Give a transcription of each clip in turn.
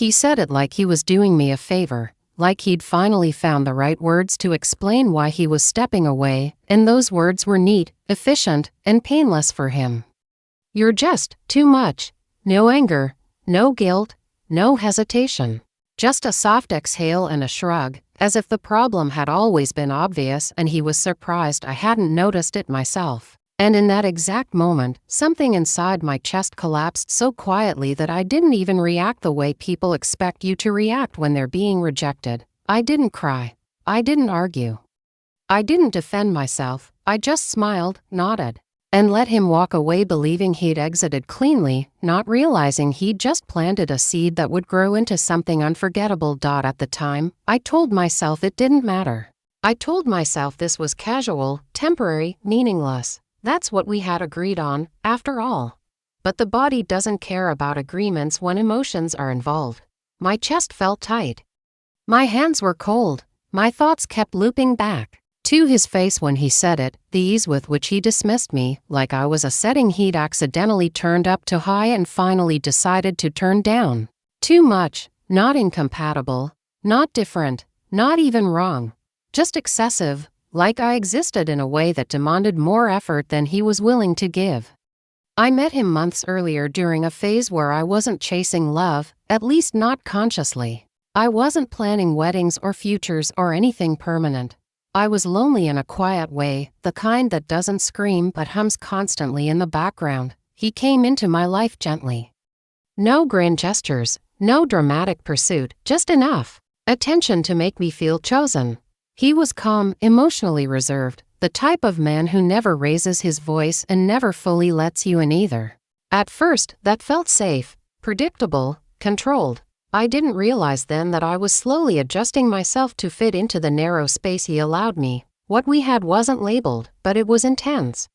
He said it like he was doing me a favor, like he'd finally found the right words to explain why he was stepping away, and those words were neat, efficient, and painless for him. "You're just too much." No anger, no guilt, no hesitation. Just a soft exhale and a shrug, as if the problem had always been obvious and he was surprised I hadn't noticed it myself. And in that exact moment, something inside my chest collapsed so quietly that I didn't even react the way people expect you to react when they're being rejected. I didn't cry. I didn't argue. I didn't defend myself. I just smiled, nodded, and let him walk away believing he'd exited cleanly, not realizing he'd just planted a seed that would grow into something unforgettable. At the time, I told myself it didn't matter. I told myself this was casual, temporary, meaningless. That's what we had agreed on, after all. But the body doesn't care about agreements when emotions are involved. My chest felt tight. My hands were cold. My thoughts kept looping back to his face when he said it, the ease with which he dismissed me, like I was a setting he'd accidentally turned up too high and finally decided to turn down. Too much, not incompatible, not different, not even wrong. Just excessive, like I existed in a way that demanded more effort than he was willing to give. I met him months earlier during a phase where I wasn't chasing love, at least not consciously. I wasn't planning weddings or futures or anything permanent. I was lonely in a quiet way, the kind that doesn't scream but hums constantly in the background. He came into my life gently. No grand gestures, no dramatic pursuit, just enough attention to make me feel chosen. He was calm, emotionally reserved, the type of man who never raises his voice and never fully lets you in either. At first, that felt safe, predictable, controlled. I didn't realize then that I was slowly adjusting myself to fit into the narrow space he allowed me. What we had wasn't labeled, but it was intense.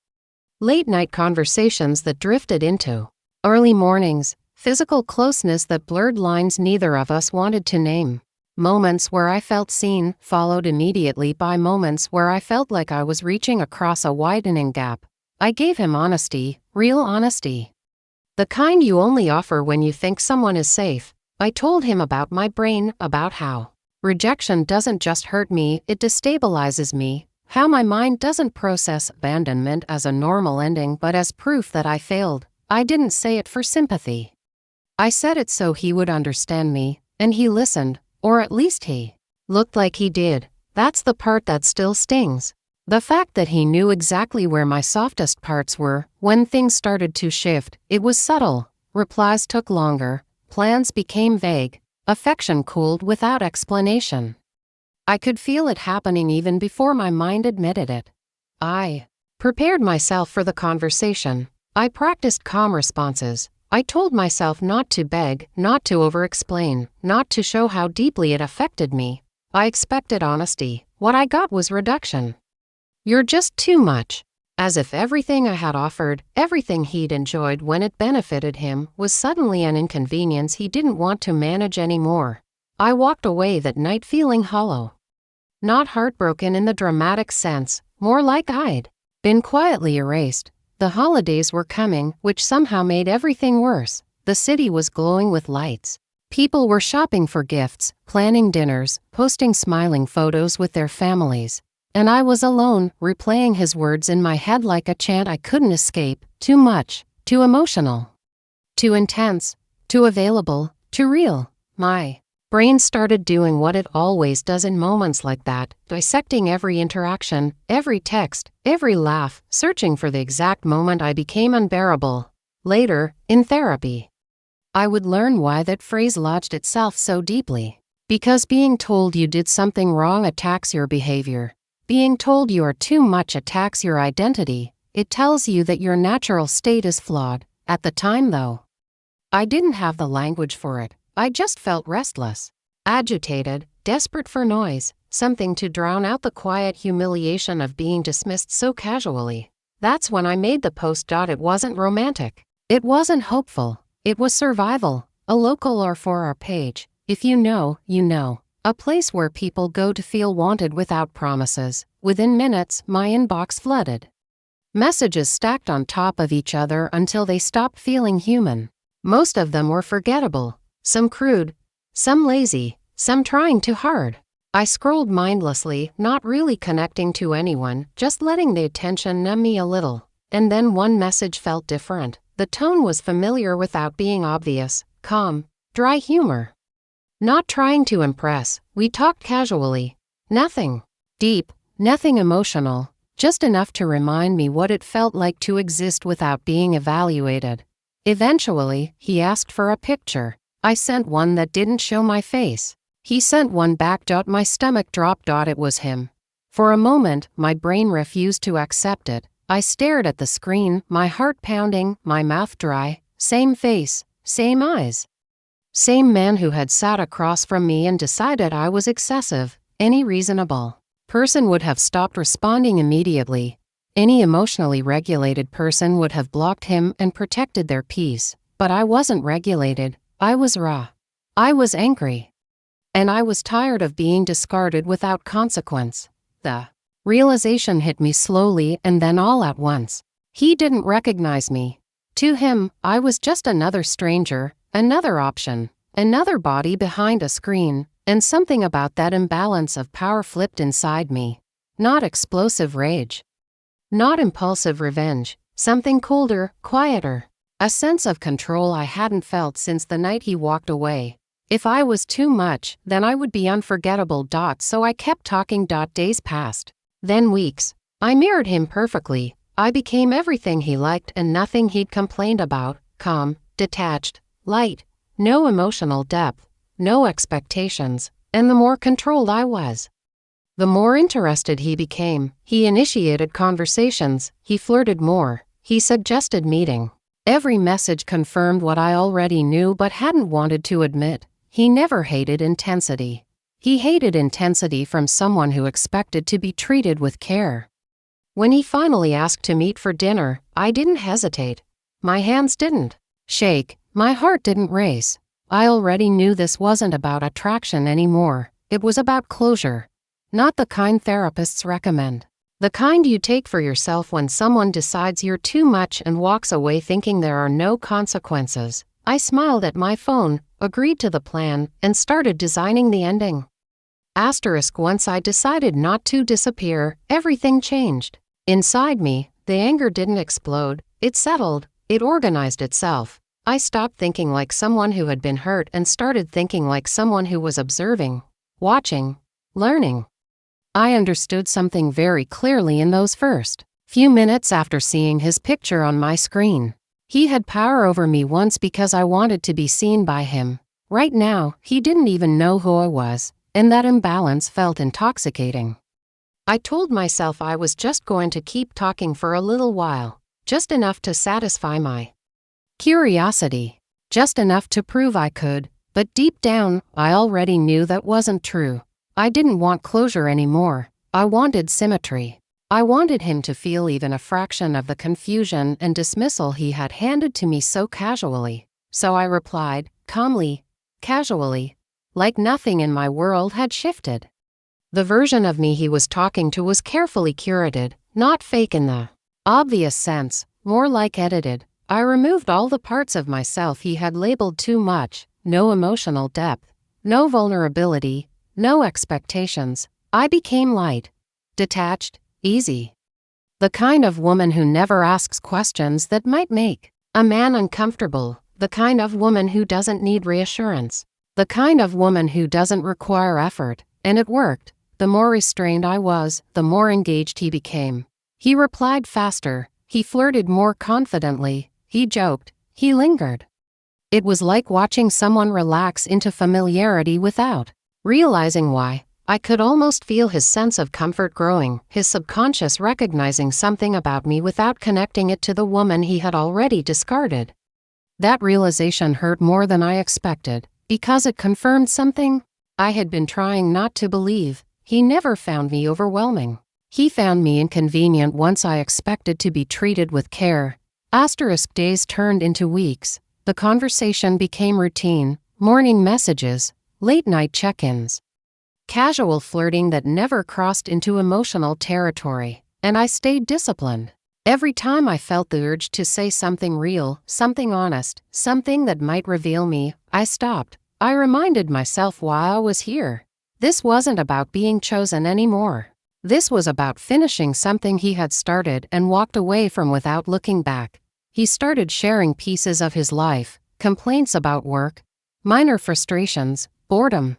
Late-night conversations that drifted into early mornings, physical closeness that blurred lines neither of us wanted to name. Moments where I felt seen, followed immediately by moments where I felt like I was reaching across a widening gap. I gave him honesty, real honesty. The kind you only offer when you think someone is safe. I told him about my brain, about how rejection doesn't just hurt me, it destabilizes me, how my mind doesn't process abandonment as a normal ending but as proof that I failed. I didn't say it for sympathy. I said it so he would understand me, and he listened. Or at least he looked like he did. That's the part that still stings. The fact that he knew exactly where my softest parts were when things started to shift. It was subtle. Replies took longer. Plans became vague. Affection cooled without explanation. I could feel it happening even before my mind admitted it. I prepared myself for the conversation. I practiced calm responses. I told myself not to beg, not to over-explain, not to show how deeply it affected me. I expected honesty. What I got was reduction. "You're just too much." As if everything I had offered, everything he'd enjoyed when it benefited him, was suddenly an inconvenience he didn't want to manage anymore. I walked away that night feeling hollow. Not heartbroken in the dramatic sense, more like I'd been quietly erased. The holidays were coming, which somehow made everything worse. The city was glowing with lights. People were shopping for gifts, planning dinners, posting smiling photos with their families. And I was alone, replaying his words in my head like a chant I couldn't escape. Too much, too emotional, too intense, too available, too real. My brain started doing what it always does in moments like that, dissecting every interaction, every text, every laugh, searching for the exact moment I became unbearable. Later, in therapy, I would learn why that phrase lodged itself so deeply. Because being told you did something wrong attacks your behavior. Being told you are too much attacks your identity. It tells you that your natural state is flawed. At the time, though, I didn't have the language for it. I just felt restless, agitated, desperate for noise, something to drown out the quiet humiliation of being dismissed so casually. That's when I made the post. It wasn't romantic. It wasn't hopeful. It was survival. A local or for our page. If you know, you know. A place where people go to feel wanted without promises. Within minutes, my inbox flooded. Messages stacked on top of each other until they stopped feeling human. Most of them were forgettable. Some crude, Some lazy, some trying too hard. I scrolled mindlessly, not really connecting to anyone, just letting the attention numb me a little. And then one message felt different. The tone was familiar without being obvious, calm, dry humor. Not trying to impress, we talked casually. Nothing deep, nothing emotional, just enough to remind me what it felt like to exist without being evaluated. Eventually, he asked for a picture. I sent one that didn't show my face. He sent one back. My stomach dropped. It was him. For a moment, my brain refused to accept it. I stared at the screen, my heart pounding, my mouth dry. Same face, same eyes. Same man who had sat across from me and decided I was excessive. Any reasonable person would have stopped responding immediately. Any emotionally regulated person would have blocked him and protected their peace. But I wasn't regulated. I was raw. I was angry. And I was tired of being discarded without consequence. The realization hit me slowly and then all at once. He didn't recognize me. To him, I was just another stranger, another option, another body behind a screen, and something about that imbalance of power flipped inside me. Not explosive rage. Not impulsive revenge. Something colder, quieter. A sense of control I hadn't felt since the night he walked away. If I was too much, then I would be unforgettable. So I kept talking. Days passed. Then weeks. I mirrored him perfectly. I became everything he liked and nothing he'd complained about. Calm, detached, light, no emotional depth, no expectations, and the more controlled I was, the more interested he became. He initiated conversations, he flirted more, he suggested meeting. Every message confirmed what I already knew but hadn't wanted to admit. He never hated intensity. He hated intensity from someone who expected to be treated with care. When he finally asked to meet for dinner, I didn't hesitate. My hands didn't shake, my heart didn't race. I already knew this wasn't about attraction anymore. It was about closure. Not the kind therapists recommend. The kind you take for yourself when someone decides you're too much and walks away thinking there are no consequences. I smiled at my phone, agreed to the plan, and started designing the ending. Once I decided not to disappear, everything changed. Inside me, the anger didn't explode, it settled, it organized itself. I stopped thinking like someone who had been hurt and started thinking like someone who was observing, watching, learning. I understood something very clearly in those first few minutes after seeing his picture on my screen. He had power over me once because I wanted to be seen by him. Right now, he didn't even know who I was, and that imbalance felt intoxicating. I told myself I was just going to keep talking for a little while, just enough to satisfy my curiosity, just enough to prove I could, but deep down, I already knew that wasn't true. I didn't want closure anymore. I wanted symmetry. I wanted him to feel even a fraction of the confusion and dismissal he had handed to me so casually. So I replied, calmly, casually, like nothing in my world had shifted. The version of me he was talking to was carefully curated, not fake in the obvious sense, more like edited. I removed all the parts of myself he had labeled too much. No emotional depth, no vulnerability, no expectations. I became light, detached, easy. The kind of woman who never asks questions that might make a man uncomfortable. The kind of woman who doesn't need reassurance. The kind of woman who doesn't require effort. And it worked. The more restrained I was, the more engaged he became. He replied faster. He flirted more confidently. He joked. He lingered. It was like watching someone relax into familiarity without realizing why. I could almost feel his sense of comfort growing, his subconscious recognizing something about me without connecting it to the woman he had already discarded. That realization hurt more than I expected, because it confirmed something I had been trying not to believe. He never found me overwhelming. He found me inconvenient once I expected to be treated with care. Days turned into weeks. The conversation became routine, morning messages, late-night check-ins. Casual flirting that never crossed into emotional territory, and I stayed disciplined. Every time I felt the urge to say something real, something honest, something that might reveal me, I stopped. I reminded myself why I was here. This wasn't about being chosen anymore. This was about finishing something he had started and walked away from without looking back. He started sharing pieces of his life, complaints about work, minor frustrations, boredom,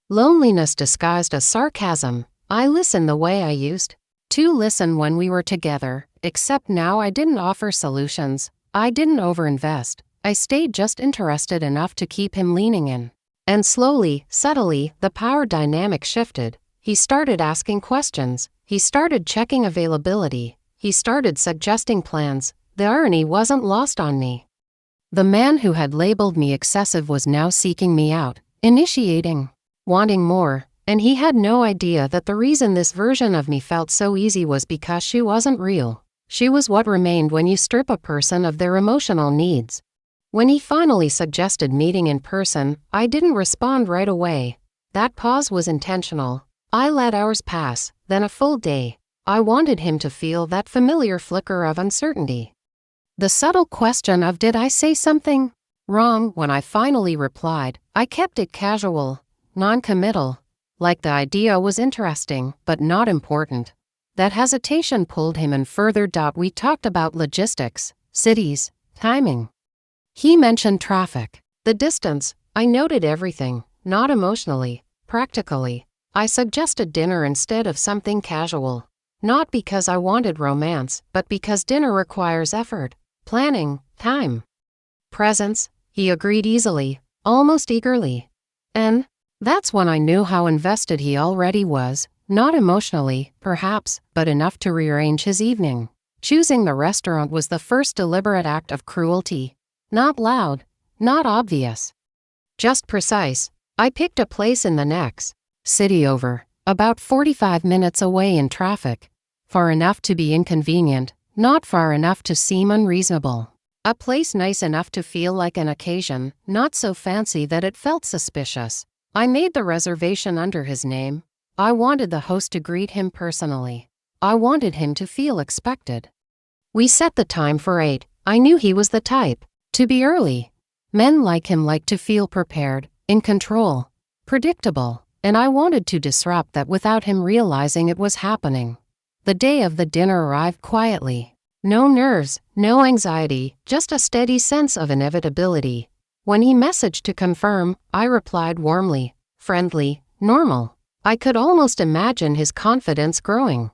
loneliness disguised as sarcasm. I listened the way I used to listen when we were together, except now I didn't offer solutions. I didn't overinvest. I stayed just interested enough to keep him leaning in. And slowly, subtly, the power dynamic shifted. He started asking questions. He started checking availability. He started suggesting plans. The irony wasn't lost on me. The man who had labeled me excessive was now seeking me out, initiating, wanting more, and he had no idea that the reason this version of me felt so easy was because she wasn't real. She was what remained when you strip a person of their emotional needs. When he finally suggested meeting in person, I didn't respond right away. That pause was intentional. I let hours pass, then a full day. I wanted him to feel that familiar flicker of uncertainty. The subtle question of did I say something wrong when I finally replied. I kept it casual, non-committal, like the idea was interesting but not important. That hesitation pulled him in further. We talked about logistics, cities, timing. He mentioned traffic, the distance. I noted everything, not emotionally, practically. I suggested dinner instead of something casual. Not because I wanted romance, but because dinner requires effort, planning, time, presence. He agreed easily, almost eagerly. And that's when I knew how invested he already was, not emotionally, perhaps, but enough to rearrange his evening. Choosing the restaurant was the first deliberate act of cruelty. Not loud, not obvious, just precise. I picked a place in the next city over, about 45 minutes away in traffic. Far enough to be inconvenient, not far enough to seem unreasonable. A place nice enough to feel like an occasion, not so fancy that it felt suspicious. I made the reservation under his name. I wanted the host to greet him personally. I wanted him to feel expected. We set the time for 8. I knew he was the type to be early. Men like him like to feel prepared, in control, predictable, and I wanted to disrupt that without him realizing it was happening. The day of the dinner arrived quietly. No nerves, no anxiety, just a steady sense of inevitability. When he messaged to confirm, I replied warmly, friendly, normal. I could almost imagine his confidence growing.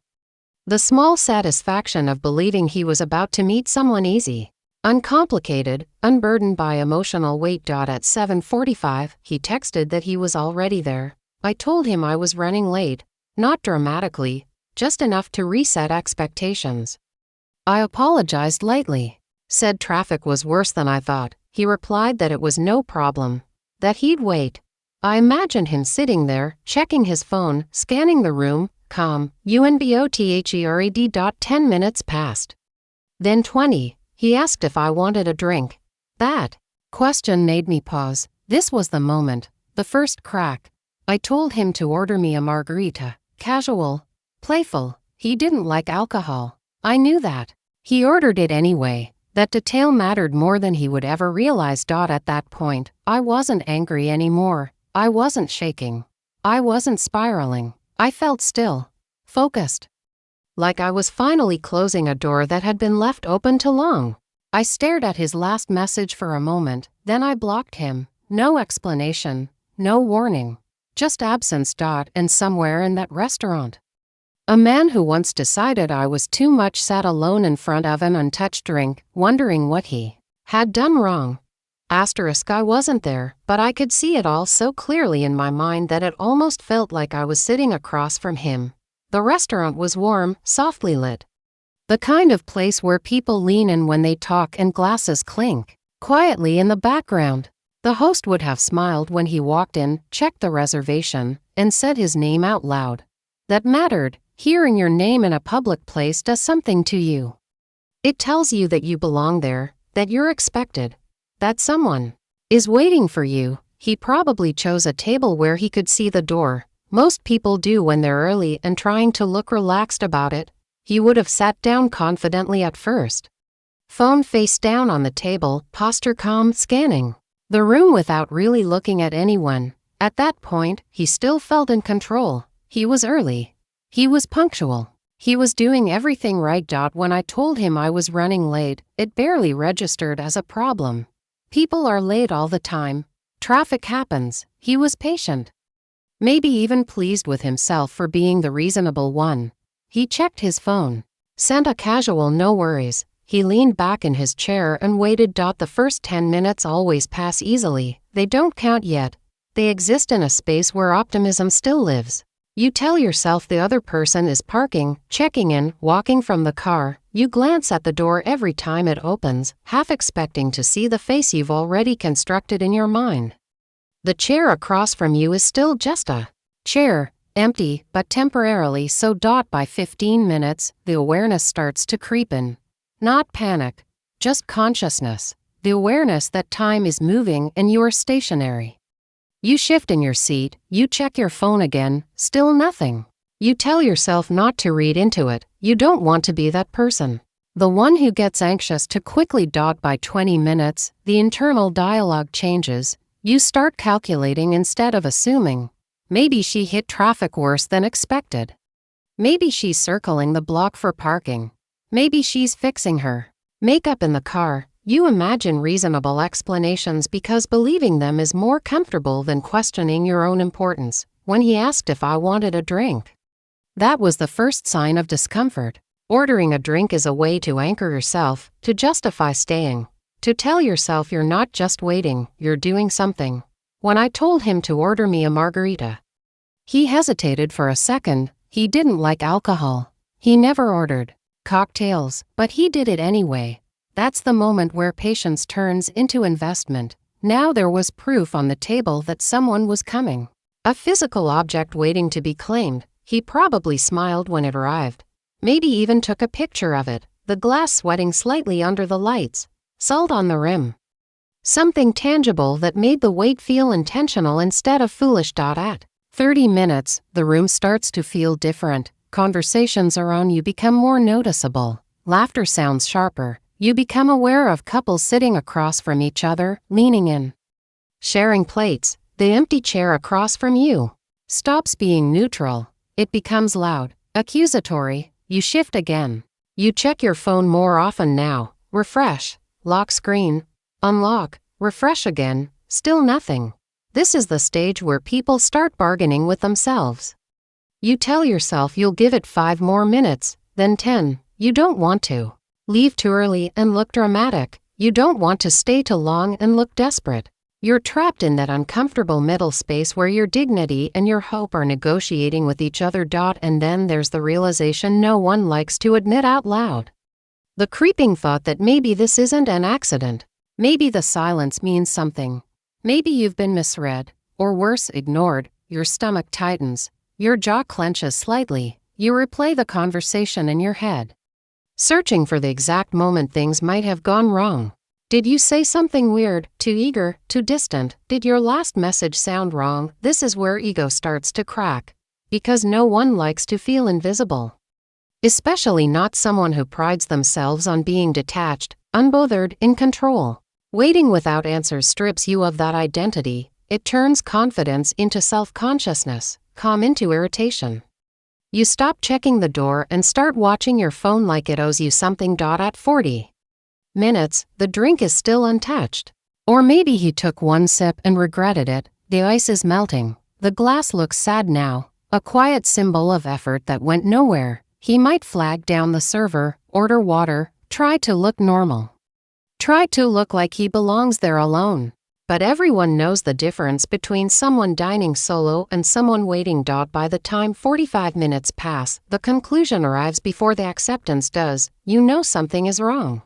The small satisfaction of believing he was about to meet someone easy, uncomplicated, unburdened by emotional weight. At 7:45, he texted that he was already there. I told him I was running late, not dramatically, just enough to reset expectations. I apologized lightly, said traffic was worse than I thought. He replied that it was no problem, that he'd wait. I imagined him sitting there, checking his phone, scanning the room, calm, unbothered. 10 minutes passed. Then 20. He asked if I wanted a drink. That question made me pause. This was the moment, the first crack. I told him to order me a margarita, casual, playful. He didn't like alcohol. I knew that. He ordered it anyway. That detail mattered more than he would ever realize. At that point, I wasn't angry anymore. I wasn't shaking. I wasn't spiraling. I felt still, focused. Like I was finally closing a door that had been left open too long. I stared at his last message for a moment, then I blocked him. No explanation, no warning. Just absence. And somewhere in that restaurant, a man who once decided I was too much sat alone in front of an untouched drink, wondering what he had done wrong. I wasn't there, but I could see it all so clearly in my mind that it almost felt like I was sitting across from him. The restaurant was warm, softly lit. The kind of place where people lean in when they talk and glasses clink quietly in the background. The host would have smiled when he walked in, checked the reservation, and said his name out loud. That mattered. Hearing your name in a public place does something to you. It tells you that you belong there, that you're expected, that someone is waiting for you. He probably chose a table where he could see the door. Most people do when they're early and trying to look relaxed about it. He would have sat down confidently at first. Phone face down on the table, posture calm, scanning the room without really looking at anyone. At that point, he still felt in control. He was early. He was punctual. He was doing everything right. When I told him I was running late, it barely registered as a problem. People are late all the time. Traffic happens. He was patient. Maybe even pleased with himself for being the reasonable one. He checked his phone. Sent a casual "no worries." He leaned back in his chair and waited. The first 10 minutes always pass easily. They don't count yet. They exist in a space where optimism still lives. You tell yourself the other person is parking, checking in, walking from the car. You glance at the door every time it opens, half expecting to see the face you've already constructed in your mind. The chair across from you is still just a chair, empty, but temporarily so. By 15 minutes, the awareness starts to creep in. Not panic, just consciousness. The awareness that time is moving and you are stationary. You shift in your seat, you check your phone again, still nothing. You tell yourself not to read into it. You don't want to be that person. The one who gets anxious too quickly. By 20 minutes, the internal dialogue changes. You start calculating instead of assuming. Maybe she hit traffic worse than expected. Maybe she's circling the block for parking. Maybe she's fixing her makeup in the car. You imagine reasonable explanations because believing them is more comfortable than questioning your own importance. When he asked if I wanted a drink, that was the first sign of discomfort. Ordering a drink is a way to anchor yourself, to justify staying, to tell yourself you're not just waiting, you're doing something. When I told him to order me a margarita, he hesitated for a second. He didn't like alcohol. He never ordered cocktails, but he did it anyway. That's the moment where patience turns into investment. Now there was proof on the table that someone was coming. A physical object waiting to be claimed. He probably smiled when it arrived. Maybe even took a picture of it, the glass sweating slightly under the lights, salt on the rim. Something tangible that made the wait feel intentional instead of foolish. At 30 minutes, the room starts to feel different. Conversations around you become more noticeable. Laughter sounds sharper. You become aware of couples sitting across from each other, leaning in, sharing plates. The empty chair across from you stops being neutral. It becomes loud, accusatory. You shift again. You check your phone more often now. Refresh, lock screen, unlock, refresh again, still nothing. This is the stage where people start bargaining with themselves. You tell yourself you'll give it 5 more minutes, then 10. You don't want to leave too early and look dramatic. You don't want to stay too long and look desperate. You're trapped in that uncomfortable middle space where your dignity and your hope are negotiating with each other. And then there's the realization no one likes to admit out loud. The creeping thought that maybe this isn't an accident. Maybe the silence means something. Maybe you've been misread, or worse, ignored. Your stomach tightens. Your jaw clenches slightly. You replay the conversation in your head, searching for the exact moment things might have gone wrong. Did you say something weird, too eager, too distant? Did your last message sound wrong? This is where ego starts to crack, because no one likes to feel invisible. Especially not someone who prides themselves on being detached, unbothered, in control. Waiting without answers strips you of that identity. It turns confidence into self-consciousness, calm into irritation. You stop checking the door and start watching your phone like it owes you something. At 40 minutes, the drink is still untouched. Or maybe he took one sip and regretted it. The ice is melting. The glass looks sad now, a quiet symbol of effort that went nowhere. He might flag down the server, order water, try to look normal. Try to look like he belongs there alone. But everyone knows the difference between someone dining solo and someone waiting. By the time 45 minutes pass, the conclusion arrives before the acceptance does. You know something is wrong,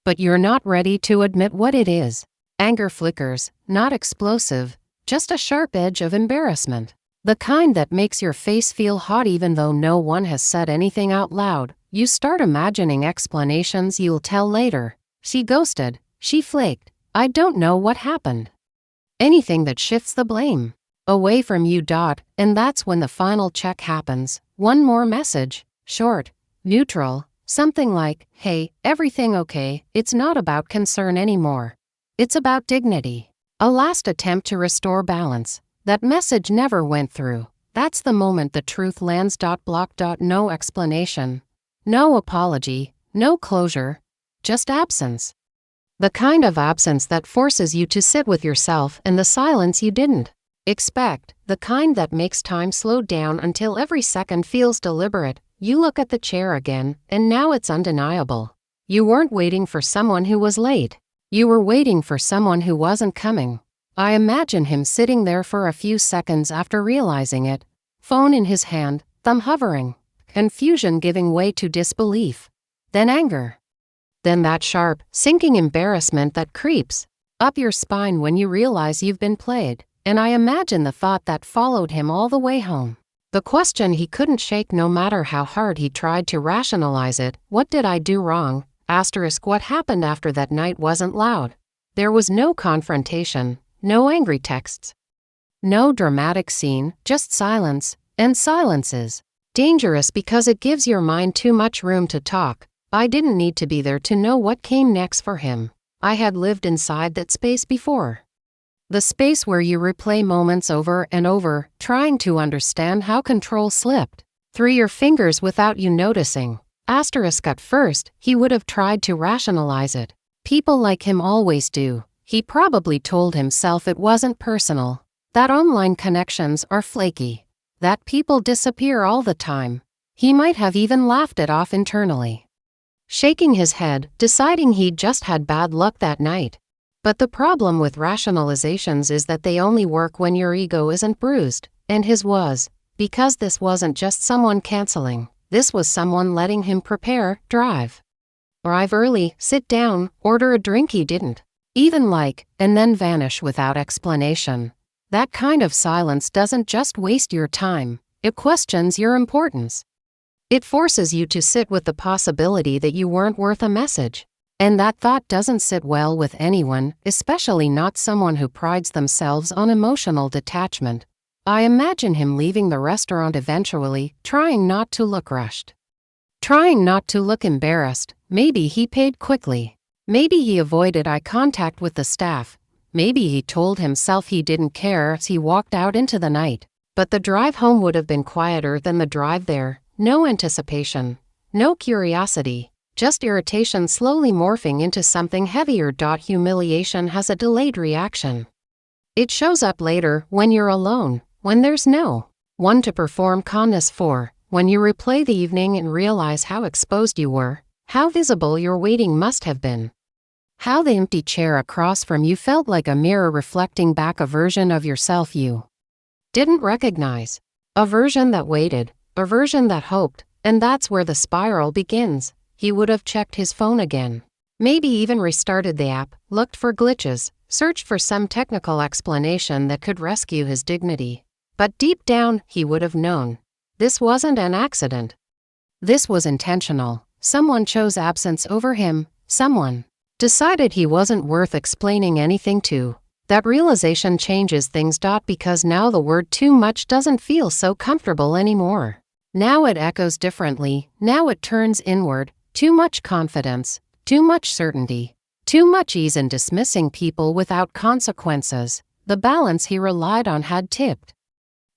but you're not ready to admit what it is. Anger flickers, not explosive, just a sharp edge of embarrassment. The kind that makes your face feel hot even though no one has said anything out loud. You start imagining explanations you'll tell later. She ghosted, she flaked, I don't know what happened. Anything that shifts the blame away from you. And that's when the final check happens. One more message, short, neutral, something like, hey, everything okay? It's not about concern anymore. It's about dignity. A last attempt to restore balance. That message never went through. That's the moment the truth lands. Block. No explanation. No apology. No closure. Just absence. The kind of absence that forces you to sit with yourself and the silence you didn't expect. The kind that makes time slow down until every second feels deliberate. You look at the chair again, and now it's undeniable. You weren't waiting for someone who was late. You were waiting for someone who wasn't coming. I imagine him sitting there for a few seconds after realizing it, phone in his hand, thumb hovering, confusion giving way to disbelief. Then anger. Then that sharp, sinking embarrassment that creeps up your spine when you realize you've been played, and I imagine the thought that followed him all the way home. The question he couldn't shake no matter how hard he tried to rationalize it. What did I do wrong? What happened after that night wasn't loud. There was no confrontation, no angry texts, no dramatic scene, just silence, and silence is dangerous because it gives your mind too much room to talk. I didn't need to be there to know what came next for him. I had lived inside that space before. The space where you replay moments over and over, trying to understand how control slipped through your fingers without you noticing. At first, he would have tried to rationalize it. People like him always do. He probably told himself it wasn't personal, that online connections are flaky, that people disappear all the time. He might have even laughed it off internally, shaking his head, deciding he'd just had bad luck that night. But the problem with rationalizations is that they only work when your ego isn't bruised, and his was, because this wasn't just someone canceling. This was someone letting him prepare, drive early, sit down, order a drink he didn't even like, and then vanish without explanation. That kind of silence doesn't just waste your time, it questions your importance. It forces you to sit with the possibility that you weren't worth a message. And that thought doesn't sit well with anyone, especially not someone who prides themselves on emotional detachment. I imagine him leaving the restaurant eventually, trying not to look rushed, trying not to look embarrassed. Maybe he paid quickly. Maybe he avoided eye contact with the staff. Maybe he told himself he didn't care as he walked out into the night. But the drive home would have been quieter than the drive there. No anticipation, no curiosity, just irritation slowly morphing into something heavier. Humiliation has a delayed reaction. It shows up later, when you're alone, when there's no one to perform kindness for, when you replay the evening and realize how exposed you were, how visible your waiting must have been, how the empty chair across from you felt like a mirror reflecting back a version of yourself you didn't recognize, a version that waited, a version that hoped, and that's where the spiral begins. He would have checked his phone again, maybe even restarted the app, looked for glitches, searched for some technical explanation that could rescue his dignity. But deep down, he would have known. This wasn't an accident. This was intentional. Someone chose absence over him. Someone decided he wasn't worth explaining anything to. That realization changes things. Because now the word too much doesn't feel so comfortable anymore. Now it echoes differently. Now it turns inward. Too much confidence. Too much certainty. Too much ease in dismissing people without consequences. The balance he relied on had tipped.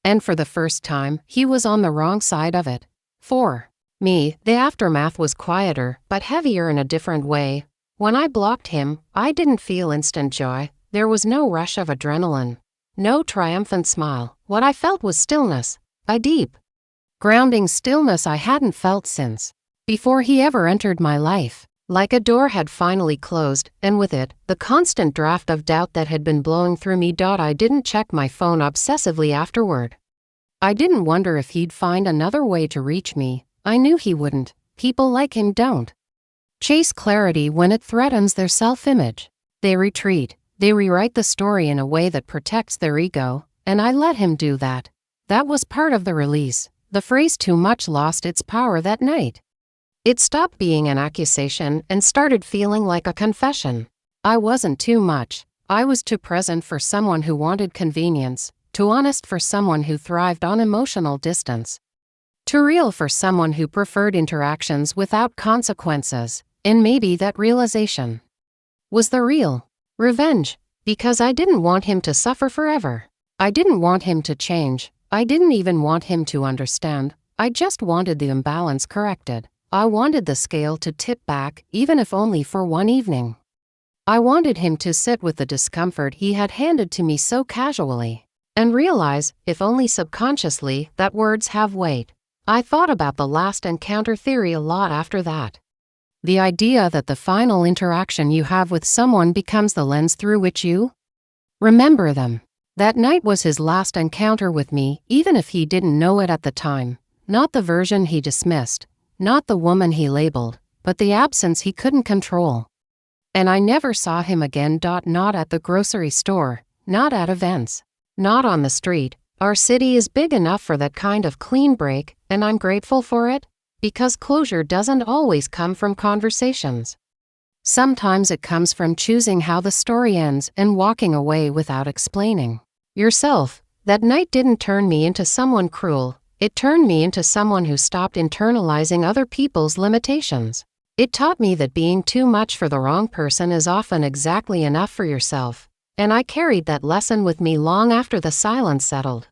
And for the first time, he was on the wrong side of it. For me, the aftermath was quieter, but heavier in a different way. When I blocked him, I didn't feel instant joy. There was no rush of adrenaline. No triumphant smile. What I felt was stillness. A deep, grounding stillness I hadn't felt since before he ever entered my life. Like a door had finally closed, and with it, the constant draft of doubt that had been blowing through me. I didn't check my phone obsessively afterward. I didn't wonder if he'd find another way to reach me. I knew he wouldn't. People like him don't chase clarity when it threatens their self-image. They retreat. They rewrite the story in a way that protects their ego, and I let him do that. That was part of the release. The phrase too much lost its power that night. It stopped being an accusation and started feeling like a confession. I wasn't too much. I was too present for someone who wanted convenience, too honest for someone who thrived on emotional distance, too real for someone who preferred interactions without consequences. And maybe that realization was the real revenge, Because I didn't want him to suffer forever. I didn't want him to change. I didn't even want him to understand. I just wanted the imbalance corrected. I wanted the scale to tip back, even if only for one evening. I wanted him to sit with the discomfort he had handed to me so casually, and realize, if only subconsciously, that words have weight. I thought about the last encounter theory a lot after that. The idea that the final interaction you have with someone becomes the lens through which you remember them. That night was his last encounter with me, even if he didn't know it at the time. Not the version he dismissed, not the woman he labeled, but the absence he couldn't control. And I never saw him again. Not at the grocery store, not at events, not on the street. Our city is big enough for that kind of clean break, and I'm grateful for it, because closure doesn't always come from conversations. Sometimes it comes from choosing how the story ends and walking away without explaining yourself. That night didn't turn me into someone cruel. It turned me into someone who stopped internalizing other people's limitations. It taught me that being too much for the wrong person is often exactly enough for yourself, and I carried that lesson with me long after the silence settled.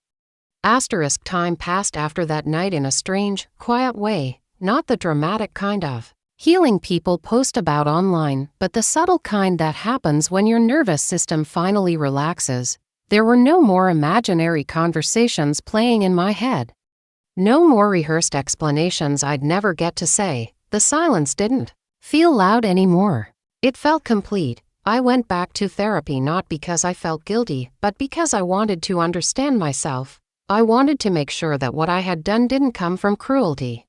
Time passed after that night in a strange, quiet way, not the dramatic kind of healing people post about online, but the subtle kind that happens when your nervous system finally relaxes. There were no more imaginary conversations playing in my head. No more rehearsed explanations I'd never get to say. The silence didn't feel loud anymore. It felt complete. I went back to therapy not because I felt guilty, but because I wanted to understand myself. I wanted to make sure that what I had done didn't come from cruelty,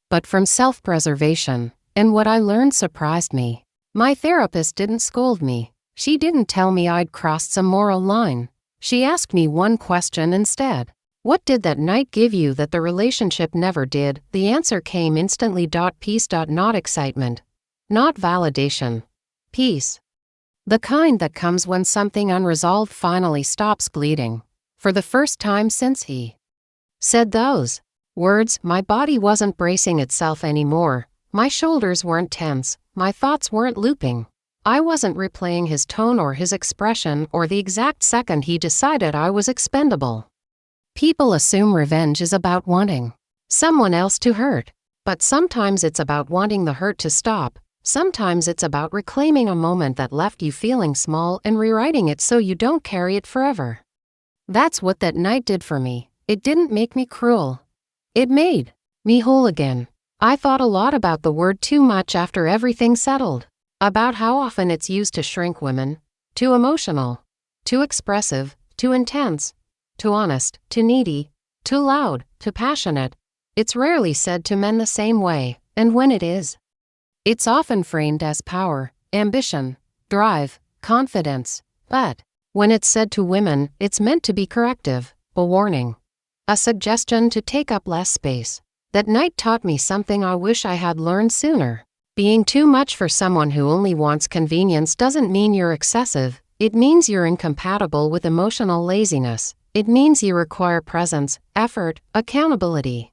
but from self-preservation. And what I learned surprised me. My therapist didn't scold me. She didn't tell me I'd crossed some moral line. She asked me one question instead. What did that night give you that the relationship never did? The answer came instantly. Peace. Not excitement. Not validation. Peace. The kind that comes when something unresolved finally stops bleeding. For the first time since he said those words, my body wasn't bracing itself anymore. My shoulders weren't tense. My thoughts weren't looping. I wasn't replaying his tone or his expression or the exact second he decided I was expendable. People assume revenge is about wanting someone else to hurt. But sometimes it's about wanting the hurt to stop. Sometimes it's about reclaiming a moment that left you feeling small and rewriting it so you don't carry it forever. That's what that night did for me. It didn't make me cruel. It made me whole again. I thought a lot about the word too much after everything settled. About how often it's used to shrink women. Too emotional. Too expressive. Too intense. Too honest. Too needy. Too loud. Too passionate. It's rarely said to men the same way, and when it is, it's often framed as power, ambition, drive, confidence. But when it's said to women, it's meant to be corrective, a warning, a suggestion to take up less space. That night taught me something I wish I had learned sooner. Being too much for someone who only wants convenience doesn't mean you're excessive. It means you're incompatible with emotional laziness. It means you require presence, effort, accountability.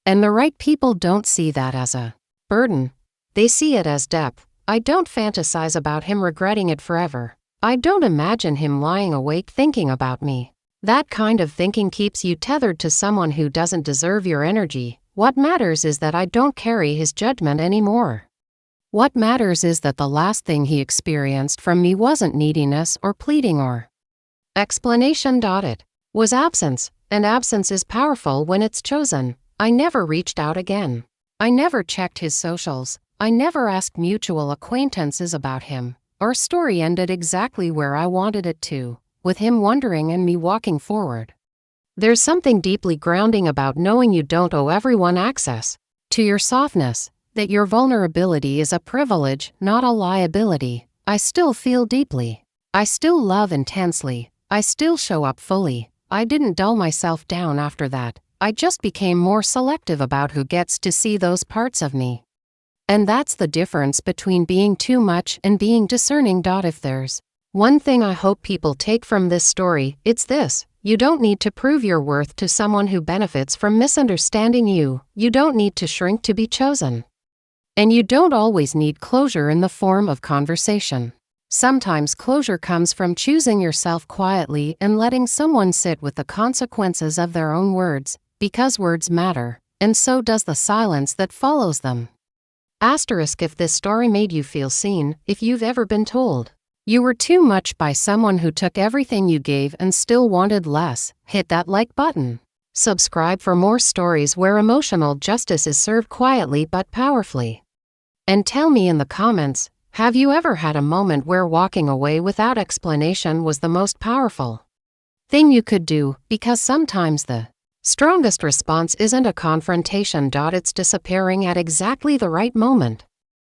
And the right people don't see that as a burden. They see it as depth. I don't fantasize about him regretting it forever. I don't imagine him lying awake thinking about me. That kind of thinking keeps you tethered to someone who doesn't deserve your energy. What matters is that I don't carry his judgment anymore. What matters is that the last thing he experienced from me wasn't neediness or pleading or explanation. It was absence, and absence is powerful when it's chosen. I never reached out again. I never checked his socials. I never asked mutual acquaintances about him. Our story ended exactly where I wanted it to, with him wondering and me walking forward. There's something deeply grounding about knowing you don't owe everyone access to your softness, that your vulnerability is a privilege, not a liability. I still feel deeply. I still love intensely. I still show up fully. I didn't dull myself down after that. I just became more selective about who gets to see those parts of me. And that's the difference between being too much and being discerning. If there's one thing I hope people take from this story, it's this. You don't need to prove your worth to someone who benefits from misunderstanding you. You don't need to shrink to be chosen. And you don't always need closure in the form of conversation. Sometimes closure comes from choosing yourself quietly and letting someone sit with the consequences of their own words, because words matter, and so does the silence that follows them. Asterisk if this story made you feel seen, if you've ever been told you were too much by someone who took everything you gave and still wanted less, hit that like button. Subscribe for more stories where emotional justice is served quietly but powerfully. And tell me in the comments, have you ever had a moment where walking away without explanation was the most powerful thing you could do? Because sometimes the strongest response isn't a confrontation. It's disappearing at exactly the right moment.